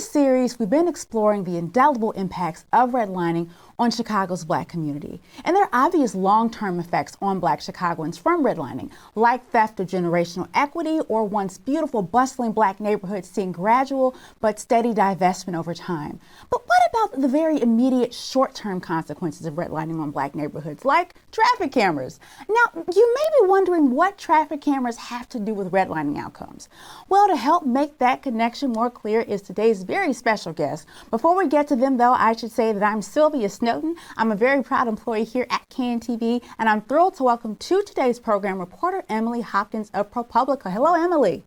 this series, we've been exploring the indelible impacts of redlining on Chicago's Black community. And there are obvious long-term effects on Black Chicagoans from redlining, like theft of generational equity or once beautiful, bustling Black neighborhoods seeing gradual but steady divestment over time. But what about the very immediate short-term consequences of redlining on Black neighborhoods, like traffic cameras? Now, you may be wondering what traffic cameras have to do with redlining outcomes. Well, to help make that connection more clear is today's very special guest. Before we get to them, though, I should say that I'm Sylvia Snowden. I'm a very proud employee here at KNTV, and I'm thrilled to welcome to today's program reporter Emily Hopkins of ProPublica. Hello, Emily.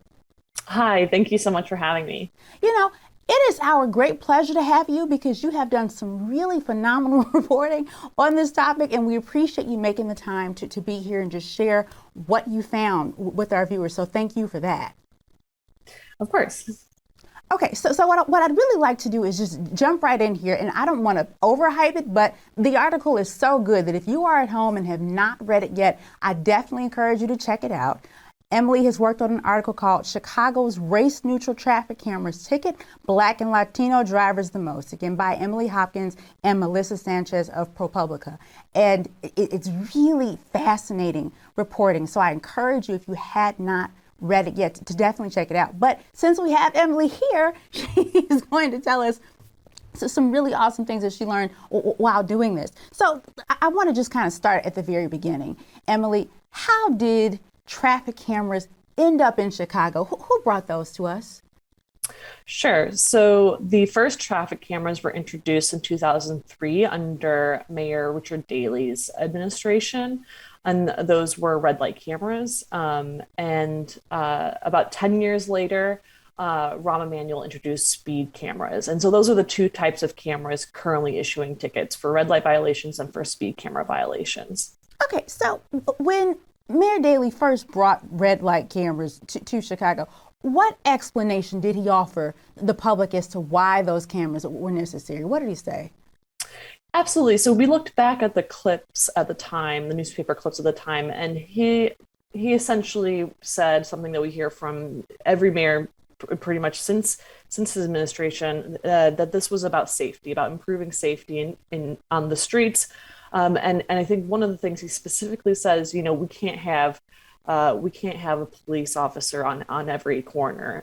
Hi, thank you so much for having me. You know, it is our great pleasure to have you because you have done some really phenomenal reporting on this topic, and we appreciate you making the time to be here and just share what you found with our viewers. So thank you for that. Of course. Okay, so what I'd really like to do is just jump right in here, and I don't want to overhype it, but the article is so good that if you are at home and have not read it yet, I definitely encourage you to check it out. Emily has worked on an article called Chicago's Race-Neutral Traffic Cameras Ticket Black and Latino Drivers the Most, again by Emily Hopkins and Melissa Sanchez of ProPublica. And it's really fascinating reporting, so I encourage you, if you had not read it yet, to definitely check it out. But since we have Emily here, she is going to tell us some really awesome things that she learned while doing this. So I want to just kind of start at the very beginning. Emily, how did traffic cameras end up in Chicago? Who brought those to us? Sure. So the first traffic cameras were introduced in 2003 under Mayor Richard Daley's administration. And those were red light cameras. And about 10 years later, Rahm Emanuel introduced speed cameras. And so those are the two types of cameras currently issuing tickets for red light violations and for speed camera violations. Okay, so when Mayor Daley first brought red light cameras to Chicago, what explanation did he offer the public as to why those cameras were necessary? What did he say? Absolutely. So we looked back at the clips at the time, the newspaper clips at the time, and he essentially said something that we hear from every mayor pretty much since his administration, that this was about safety, about improving safety on the streets. And I think one of the things he specifically says, we can't have a police officer on every corner,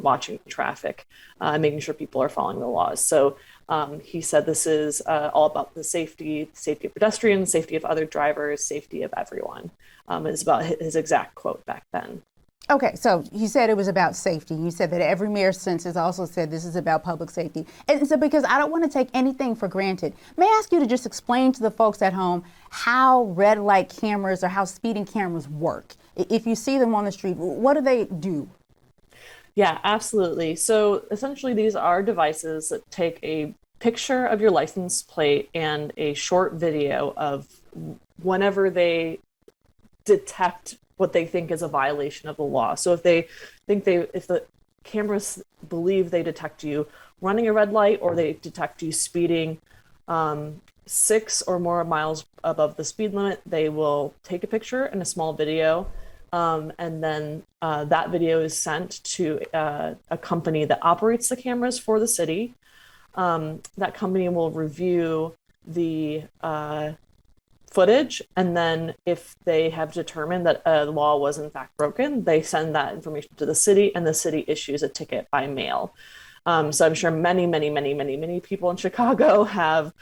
watching traffic, making sure people are following the laws. So he said this is all about the safety of pedestrians, safety of other drivers, safety of everyone. Is about his exact quote back then. Okay, so you said it was about safety. You said that every mayor since has also said this is about public safety. And so because I don't want to take anything for granted, may I ask you to just explain to the folks at home how red light cameras or how speeding cameras work? If you see them on the street, what do they do? Yeah, absolutely. So essentially these are devices that take a picture of your license plate and a short video of whenever they detect what they think is a violation of the law. So if the cameras believe they detect you running a red light or they detect you speeding 6 or more miles above the speed limit, they will take a picture and a small video. And then that video is sent to a company that operates the cameras for the city. That company will review the footage, and then if they have determined that the law was in fact broken, they send that information to the city, and the city issues a ticket by mail. So I'm sure many people in Chicago have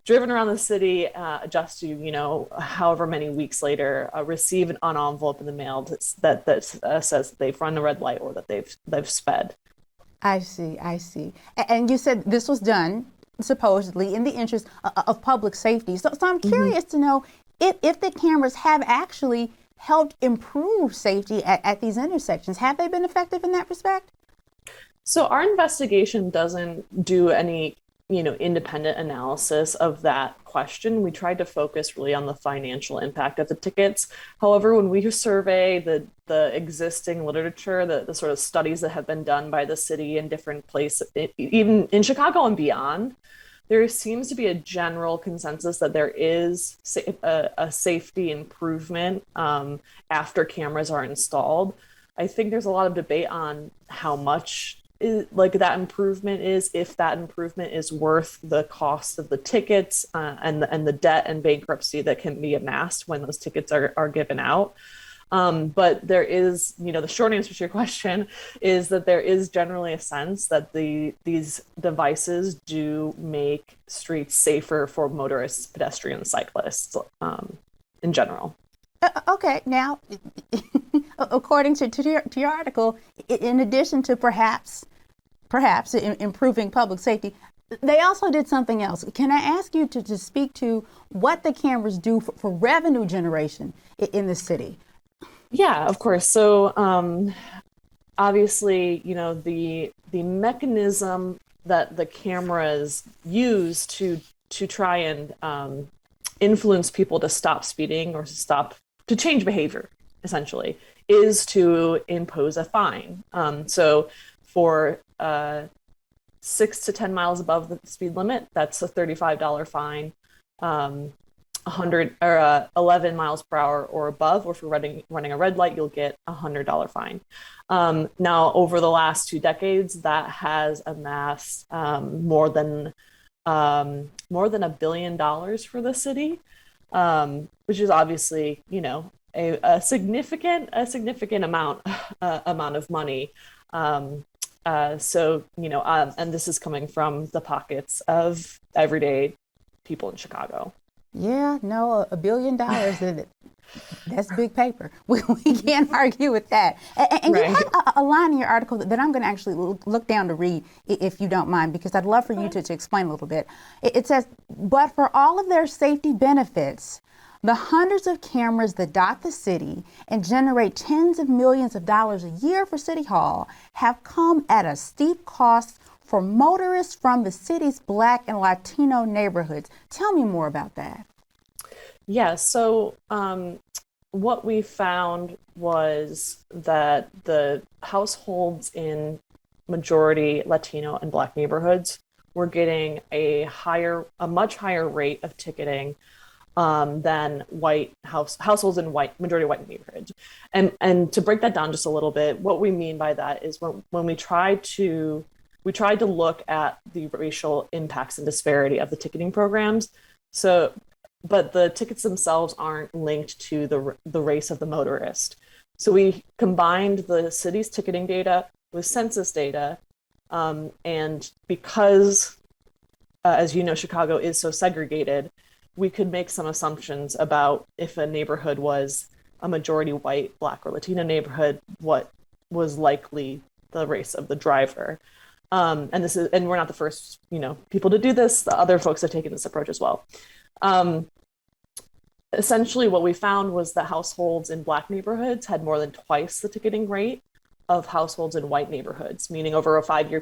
driven around the city just to, however many weeks later, receive an envelope in the mail that says that they've run a red light or that they've sped. I see. And you said this was done supposedly in the interest of public safety. So I'm curious to know if the cameras have actually helped improve safety at these intersections. Have they been effective in that respect? So our investigation doesn't do any, independent analysis of that question. We tried to focus really on the financial impact of the tickets. However, when we survey the existing literature, the sort of studies that have been done by the city in different places, even in Chicago and beyond, there seems to be a general consensus that there is a safety improvement after cameras are installed. I think there's a lot of debate on how much like that improvement is, if that improvement is worth the cost of the tickets and the debt and bankruptcy that can be amassed when those tickets are given out. But there is, the short answer to your question is that there is generally a sense that these devices do make streets safer for motorists, pedestrians, cyclists, in general. Okay, now, according to your article, in addition to perhaps improving public safety, they also did something else. Can I ask you to speak to what the cameras do for revenue generation in the city? Yeah, of course. So obviously, the mechanism that the cameras use to try and influence people to stop speeding or to change behavior, essentially, is to impose a fine. So for 6 to 10 miles above the speed limit, that's a $35 fine. 100 or 11 miles per hour or above, or if you're running a red light, you'll get a $100 fine. Now, over the last 2 decades, that has amassed more than $1 billion for the city, which is obviously, a significant amount of money. So, and this is coming from the pockets of everyday people in Chicago. Yeah, no, $1 billion, that's big paper. We can't argue with that. And right. You have a line in your article that I'm going to actually look down to read, if you don't mind, because I'd love for you to explain a little bit. It says, but for all of their safety benefits, the hundreds of cameras that dot the city and generate tens of millions of dollars a year for City Hall have come at a steep cost for motorists from the city's Black and Latino neighborhoods. Tell me more about that. Yeah, so what we found was that the households in majority Latino and Black neighborhoods were getting a much higher rate of ticketing than households in majority white neighborhoods. And to break that down just a little bit, what we mean by that is when we tried to look at the racial impacts and disparity of the ticketing programs. But the tickets themselves aren't linked to the race of the motorist. So we combined the city's ticketing data with census data. And because, as you know, Chicago is so segregated, we could make some assumptions about if a neighborhood was a majority white, Black, or Latino neighborhood, what was likely the race of the driver. And we're not the first, people to do this. The other folks have taken this approach as well. Essentially, what we found was that households in Black neighborhoods had more than twice the ticketing rate of households in white neighborhoods, meaning over a 5-year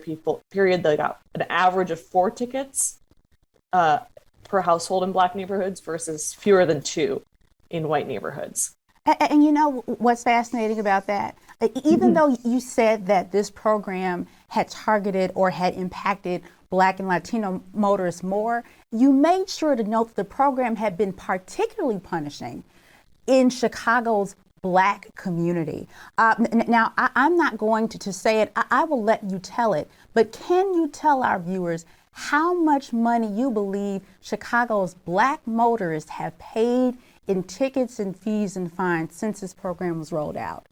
period, they got an average of 4 tickets per household in Black neighborhoods versus fewer than 2 in white neighborhoods. And you know what's fascinating about that? Even though you said that this program had targeted or had impacted Black and Latino motorists more, you made sure to note that the program had been particularly punishing in Chicago's Black community. Now, I'm not going to say it. I will let you tell it. But can you tell our viewers how much money you believe Chicago's Black motorists have paid in tickets and fees and fines since this program was rolled out?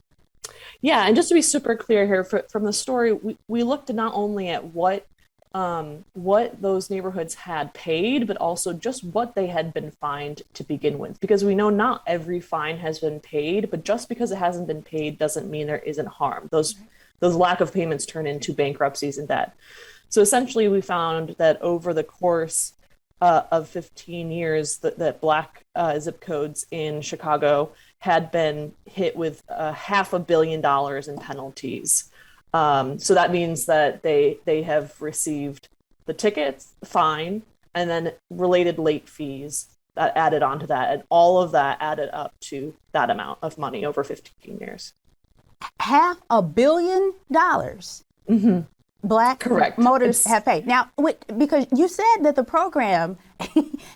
Yeah, and just to be super clear here, from the story, we looked not only at what those neighborhoods had paid, but also just what they had been fined to begin with. Because we know not every fine has been paid, but just because it hasn't been paid doesn't mean there isn't harm. Those lack of payments turn into bankruptcies and debt. So essentially, we found that over the course of 15 years, that Black zip codes in Chicago had been hit with $500 million in penalties. So that means that they have received the tickets, fine, and then related late fees that added onto that. And all of that added up to that amount of money over 15 years. $500 million. Mm-hmm. Black Correct. motorists have paid. Now, because you said that the program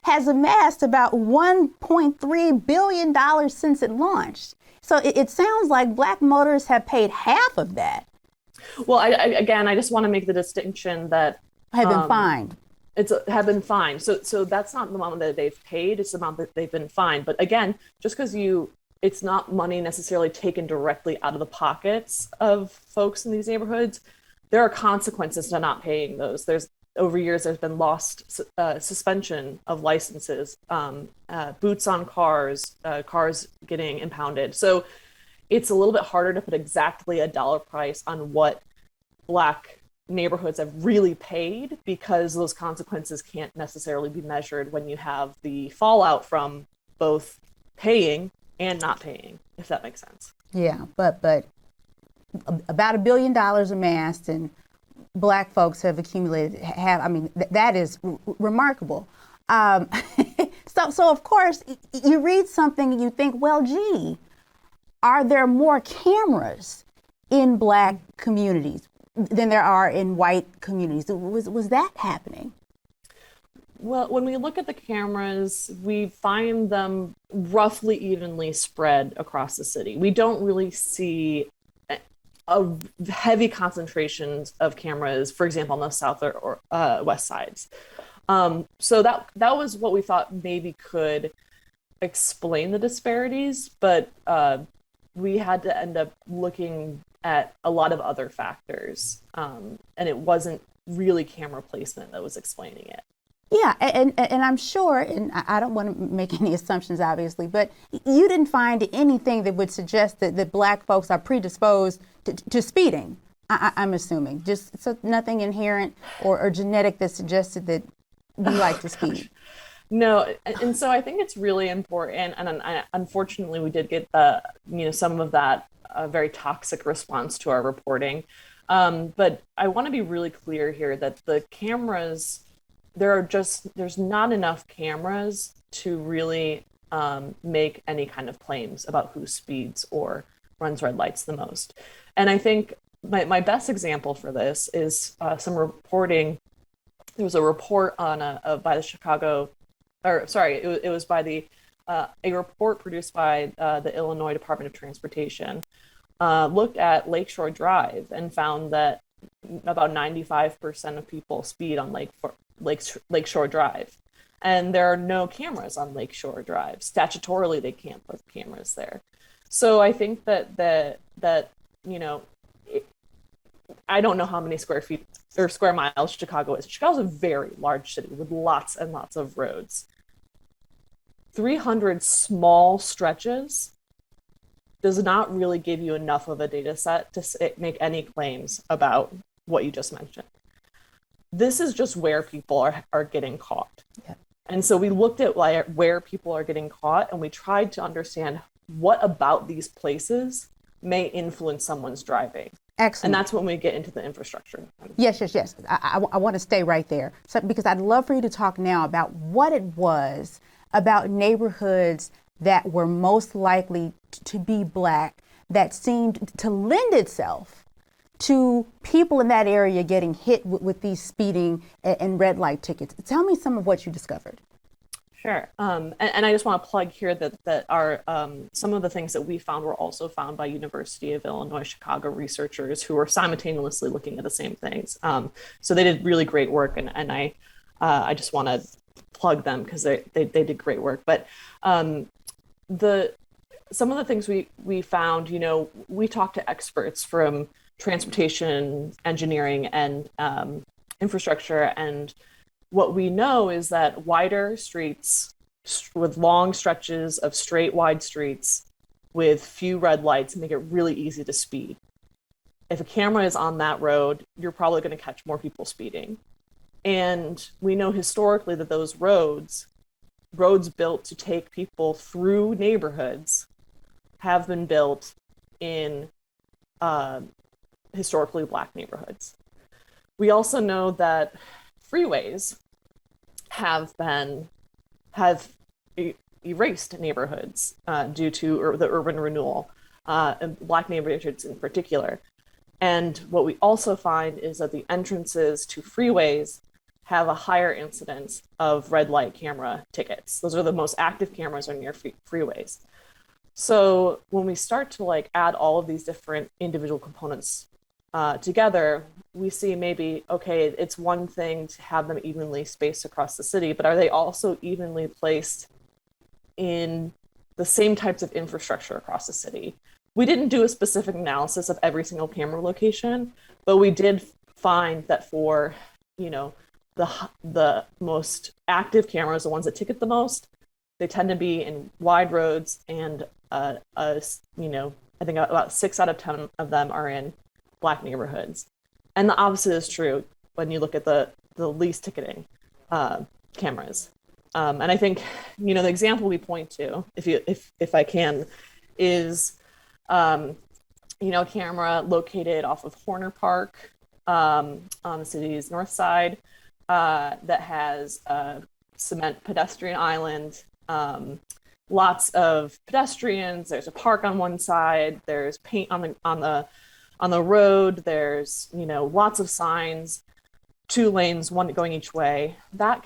has amassed about $1.3 billion since it launched. So it sounds like Black motorists have paid half of that. Well, again, I just want to make the distinction that Have been um, fined. it's have been fined. So that's not the amount that they've paid; it's the amount that they've been fined. But again, just because it's not money necessarily taken directly out of the pockets of folks in these neighborhoods. There are consequences to not paying those. There's over years there's been lost suspension of licenses, boots on cars, cars getting impounded. So it's a little bit harder to put exactly a dollar price on what Black neighborhoods have really paid because those consequences can't necessarily be measured when you have the fallout from both paying and not paying, if that makes sense. Yeah, but about $1 billion amassed, and Black folks have accumulated. I mean, that is remarkable. Um, so of course, you read something and you think, well, gee, are there more cameras in Black communities than there are in white communities? Was that happening? Well, when we look at the cameras, we find them roughly evenly spread across the city. We don't really see a heavy concentrations of cameras, for example, on the south or west sides. So that was what we thought maybe could explain the disparities, but we had to end up looking at a lot of other factors, and it wasn't really camera placement that was explaining it. Yeah, and I'm sure, and I don't want to make any assumptions, obviously, but you didn't find anything that would suggest that Black folks are predisposed to speeding. I'm assuming just so nothing inherent or genetic that suggested that you like to speed. No, and so I think it's really important, and unfortunately, we did get the some of that very toxic response to our reporting. But I want to be really clear here that the cameras, there's not enough cameras to really make any kind of claims about who speeds or runs red lights the most. And I think my best example for this is some reporting. There was a report on by the Chicago, or sorry, it was by a report produced by the Illinois Department of Transportation, looked at Lakeshore Drive and found that about 95% of people speed on Lakeshore Drive. And there are no cameras on Lakeshore Drive. Statutorily, they can't put cameras there. So I think that you know, I don't know how many square feet or square miles Chicago is. Chicago's a very large city with lots and lots of roads. 300 small stretches does not really give you enough of a data set to make any claims about what you just mentioned. This is just where people are getting caught. Yeah. And so we looked at where people are getting caught, and we tried to understand what about these places may influence someone's driving. Excellent. And that's when we get into the infrastructure. Yes. I want to stay right there. So, because I'd love for you to talk now about what it was about neighborhoods that were most likely to be Black that seemed to lend itself to people in that area getting hit with these speeding and red light tickets. Tell me some of what you discovered. Sure. And I just want to plug here that our some of the things that we found were also found by University of Illinois Chicago researchers who were simultaneously looking at the same things. So they did really great work, and I just want to plug them because they did great work. But some of the things we found, we talked to experts from transportation, engineering, and infrastructure, and what we know is that wider streets with long stretches of straight wide streets with few red lights make it really easy to speed. If a camera is on that road, you're probably going to catch more people speeding. And we know historically that those roads built to take people through neighborhoods, have been built in historically Black neighborhoods. We also know that freeways have erased neighborhoods due to the urban renewal, and Black neighborhoods in particular. And what we also find is that the entrances to freeways have a higher incidence of red light camera tickets. Those are the most active cameras are near freeways. So when we start to add all of these different individual components together, we see maybe, okay, it's one thing to have them evenly spaced across the city, but are they also evenly placed in the same types of infrastructure across the city? We didn't do a specific analysis of every single camera location, but we did find that for, you know, the most active cameras, the ones that ticket the most, they tend to be in wide roads, and you know, I think about 6 out of 10 of them are in Black neighborhoods. And the opposite is true when you look at the least ticketing cameras. And I think, you know, the example we point to, if I can, is you know, a camera located off of Horner Park on the city's north side that has a cement pedestrian island, lots of pedestrians. There's a park on one side. There's paint on the road. There's, you know, lots of signs, 2 lanes, one going each way. That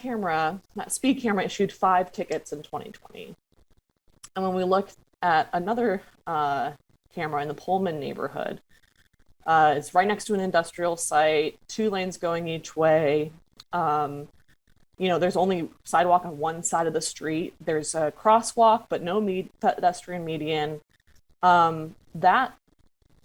speed camera issued 5 tickets in 2020. And when we look at another camera in the Pullman neighborhood, it's right next to an industrial site, 2 lanes going each way. You know, there's only sidewalk on one side of the street. There's a crosswalk, but no pedestrian median. That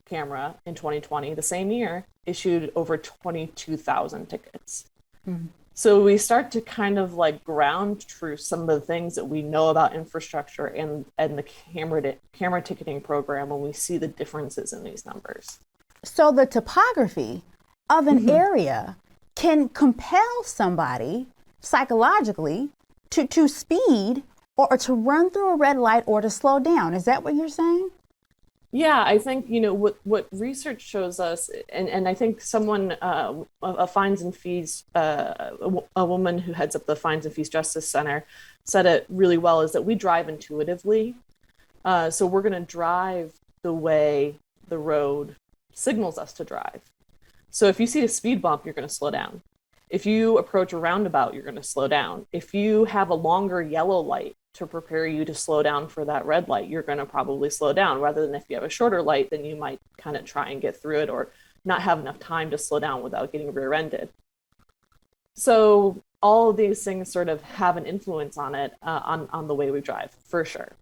camera in 2020, the same year, issued over 22,000 tickets. Mm-hmm. So we start to kind of like ground truth some of the things that we know about infrastructure and the camera ticketing program when we see the differences in these numbers. So the topography of an area can compel somebody psychologically to speed or to run through a red light or to slow down. Is that what you're saying? Yeah, I think, you know, what research shows us, and I think someone, a fines and fees, a woman who heads up the Fines and Fees Justice Center said it really well, is that we drive intuitively. So we're going to drive the way the road signals us to drive. So if you see a speed bump, you're going to slow down. If you approach a roundabout, you're going to slow down. If you have a longer yellow light to prepare you to slow down for that red light, you're going to probably slow down, rather than if you have a shorter light, then you might kind of try and get through it or not have enough time to slow down without getting rear-ended. So all of these things sort of have an influence on it, on the way we drive, for sure.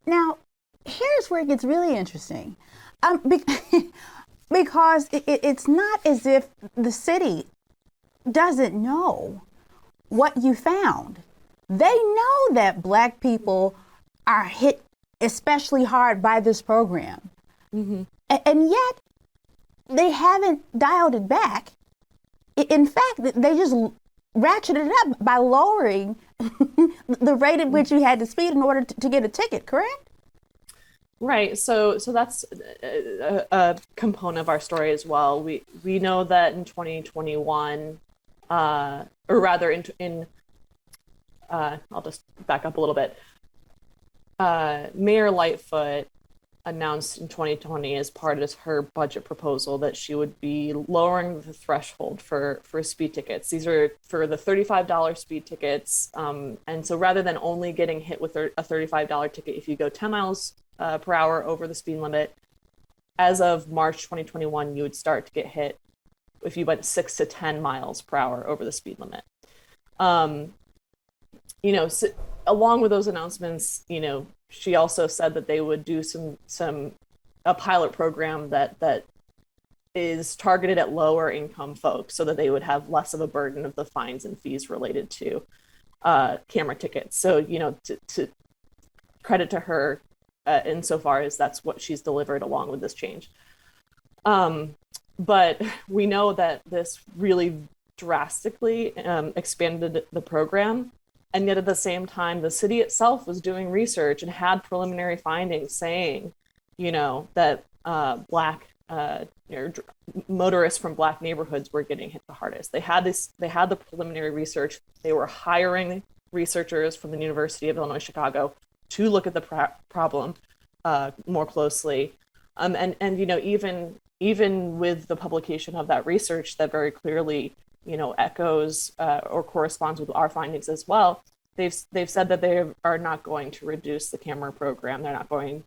Now, here's where it gets really interesting. Because it's not as if the city doesn't know what you found. They know that Black people are hit especially hard by this program. Mm-hmm. And yet they haven't dialed it back. In fact, they just ratcheted it up by lowering the rate at which you had to speed in order to get a ticket, correct? Right. So that's a component of our story as well. We know that in 2021, or rather I'll just back up a little bit. Mayor Lightfoot announced in 2020 as part of her budget proposal that she would be lowering the threshold for speed tickets. These are for the $35 speed tickets. And so rather than only getting hit with a $35 ticket if you go 10 miles per hour over the speed limit, as of March 2021, you would start to get hit if you went 6 to 10 miles per hour over the speed limit. You know, so along with those announcements, you know, she also said that they would do a pilot program that is targeted at lower income folks, so that they would have less of a burden of the fines and fees related to camera tickets. So, you know, to credit to her insofar as that's what she's delivered along with this change. But we know that this really drastically expanded the program. And yet at the same time, the city itself was doing research and had preliminary findings saying, you know, that motorists from Black neighborhoods were getting hit the hardest. They had the preliminary research. They were hiring researchers from the University of Illinois Chicago to look at the problem more closely. And you know, even with the publication of that research that very clearly, you know, echoes or corresponds with our findings as well, they've said that they are not going to reduce the camera program. They're not going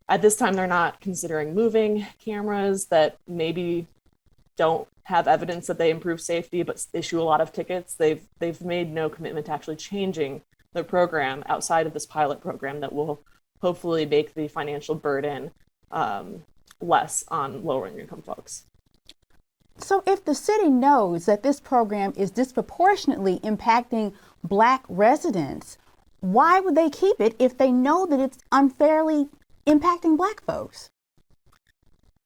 At this time, they're not considering moving cameras that maybe don't have evidence that they improve safety, but issue a lot of tickets. They've made no commitment to actually changing the program outside of this pilot program that will hopefully make the financial burden less on lower income folks. So if the city knows that this program is disproportionately impacting Black residents, why would they keep it if they know that it's unfairly impacting Black folks?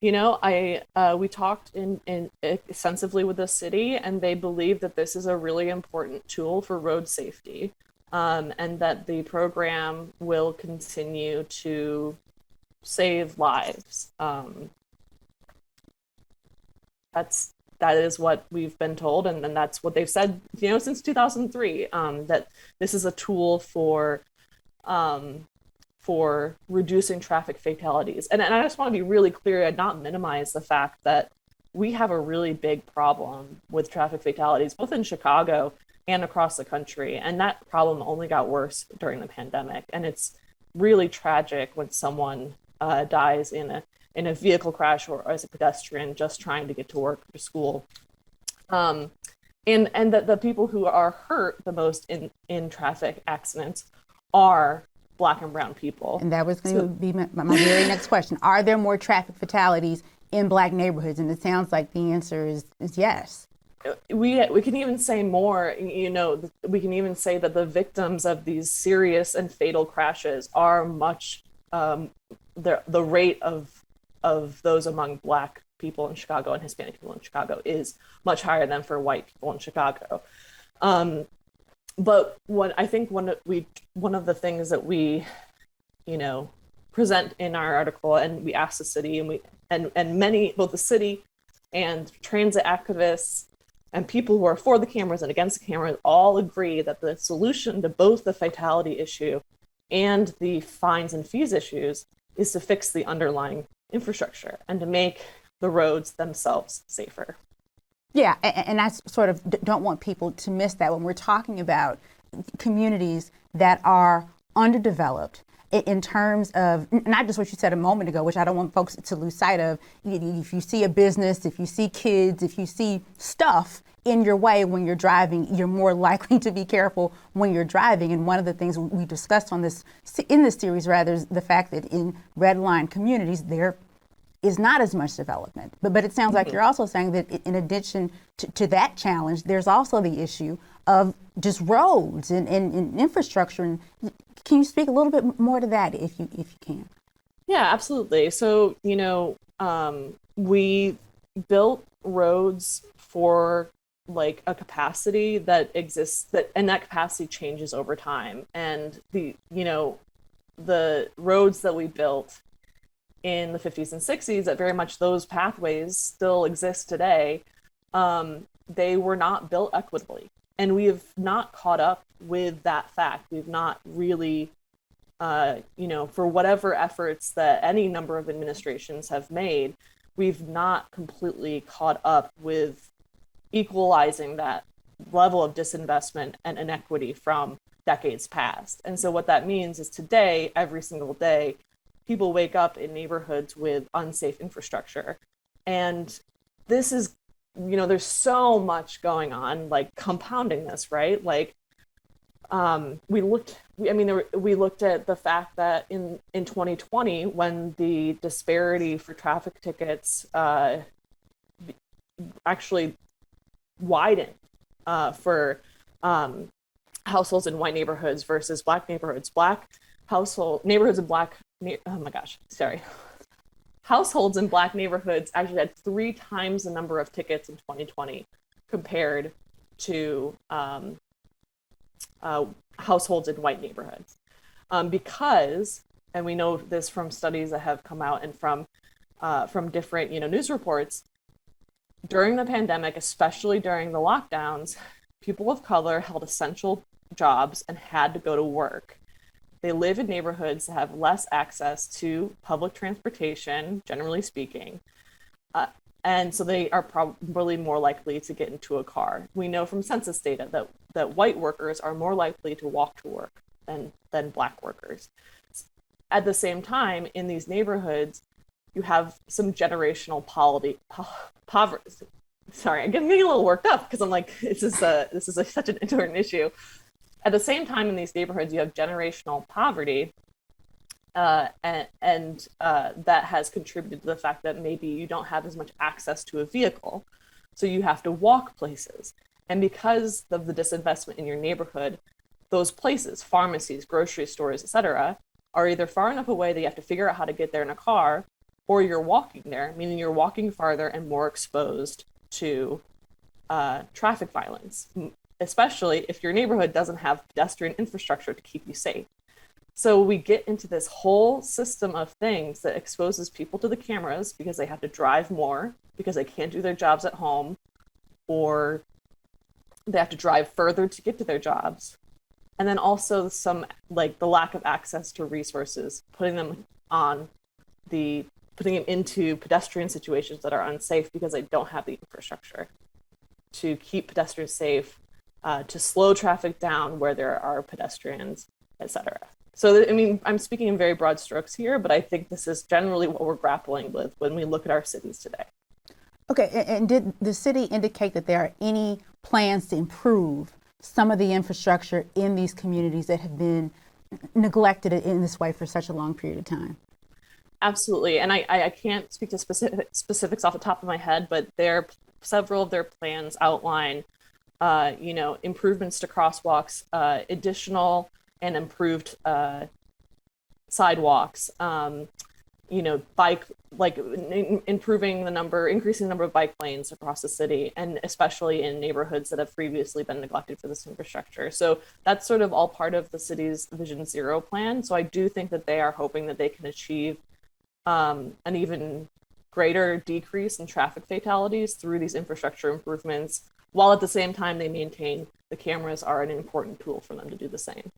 You know, we talked in extensively with the city, and they believe that this is a really important tool for road safety, and that the program will continue to save lives. That is what we've been told, and that's what they've said, you know, since 2003. That this is a tool for reducing traffic fatalities. And I just want to be really clear and not minimize the fact that we have a really big problem with traffic fatalities, both in Chicago and across the country. And that problem only got worse during the pandemic. And it's really tragic when someone dies in a vehicle crash or as a pedestrian just trying to get to work or to school. And that the people who are hurt the most in traffic accidents are Black and brown people. And that was going to be my very next question. Are there more traffic fatalities in Black neighborhoods? And it sounds like the answer is yes. We can even say more, you know, we can even say that the victims of these serious and fatal crashes are much, the rate of those among Black people in Chicago and Hispanic people in Chicago is much higher than for white people in Chicago. But what I think one of the things that we, you know, present in our article, and we ask the city, and many, both the city and transit activists and people who are for the cameras and against the cameras, all agree that the solution to both the fatality issue and the fines and fees issues is to fix the underlying infrastructure and to make the roads themselves safer. Yeah, and I sort of don't want people to miss that when we're talking about communities that are underdeveloped in terms of not just what you said a moment ago, which I don't want folks to lose sight of. If you see a business, if you see kids, if you see stuff in your way when you're driving, you're more likely to be careful when you're driving. And one of the things we discussed in this series, rather, is the fact that in redline communities, there is not as much development. But it sounds like you're also saying that in addition to that challenge, there's also the issue of just roads and infrastructure. And can you speak a little bit more to that if you can? Yeah, absolutely. So, you know, we built roads for like a capacity that exists, and that capacity changes over time. And the roads that we built in the 50s and 60s, that very much those pathways still exist today, they were not built equitably. And we have not caught up with that fact. We've not really, for whatever efforts that any number of administrations have made, we've not completely caught up with equalizing that level of disinvestment and inequity from decades past. And so what that means is today, every single day, people wake up in neighborhoods with unsafe infrastructure. And this is, there's so much going on, like compounding this, right? Like we looked at the fact that in 2020, when the disparity for traffic tickets actually widened for households in white neighborhoods versus Black neighborhoods, households in Black neighborhoods actually had 3 times the number of tickets in 2020 compared to households in white neighborhoods. Because, and we know this from studies that have come out and from different news reports, during the pandemic, especially during the lockdowns, people of color held essential jobs and had to go to work. They live in neighborhoods that have less access to public transportation, generally speaking. And so they are probably more likely to get into a car. We know from census data that white workers are more likely to walk to work than Black workers. at the same time, in these neighborhoods, you have some generational poverty. Sorry, I'm getting a little worked up because I'm like, this is such an important issue. At the same time, in these neighborhoods, you have generational poverty, and that has contributed to the fact that maybe you don't have as much access to a vehicle, so you have to walk places. And because of the disinvestment in your neighborhood, those places, pharmacies, grocery stores, etc., are either far enough away that you have to figure out how to get there in a car, or you're walking there, meaning you're walking farther and more exposed to traffic violence, especially if your neighborhood doesn't have pedestrian infrastructure to keep you safe. So we get into this whole system of things that exposes people to the cameras because they have to drive more, because they can't do their jobs at home, or they have to drive further to get to their jobs. And then also some, like, the lack of access to resources, putting them into pedestrian situations that are unsafe because they don't have the infrastructure to keep pedestrians safe, to slow traffic down where there are pedestrians, etc. So, I mean, I'm speaking in very broad strokes here, but I think this is generally what we're grappling with when we look at our cities today. Okay, and did the city indicate that there are any plans to improve some of the infrastructure in these communities that have been neglected in this way for such a long period of time? Absolutely, and I can't speak to specifics off the top of my head, but several of their plans outline, improvements to crosswalks, additional and improved sidewalks, increasing the number of bike lanes across the city, and especially in neighborhoods that have previously been neglected for this infrastructure. So that's sort of all part of the city's Vision Zero plan. So I do think that they are hoping that they can achieve an even greater decrease in traffic fatalities through these infrastructure improvements, while at the same time they maintain the cameras are an important tool for them to do the same.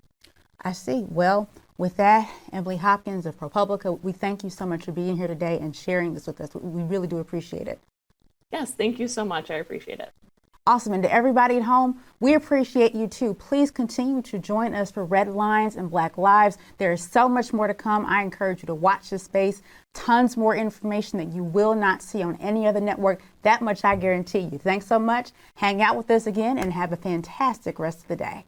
I see. Well, with that, Emily Hopkins of ProPublica, we thank you so much for being here today and sharing this with us. We really do appreciate it. Yes, thank you so much. I appreciate it. Awesome. And to everybody at home, we appreciate you too. Please continue to join us for Red Lines and Black Lives. There is so much more to come. I encourage you to watch this space. Tons more information that you will not see on any other network. That much I guarantee you. Thanks so much. Hang out with us again and have a fantastic rest of the day.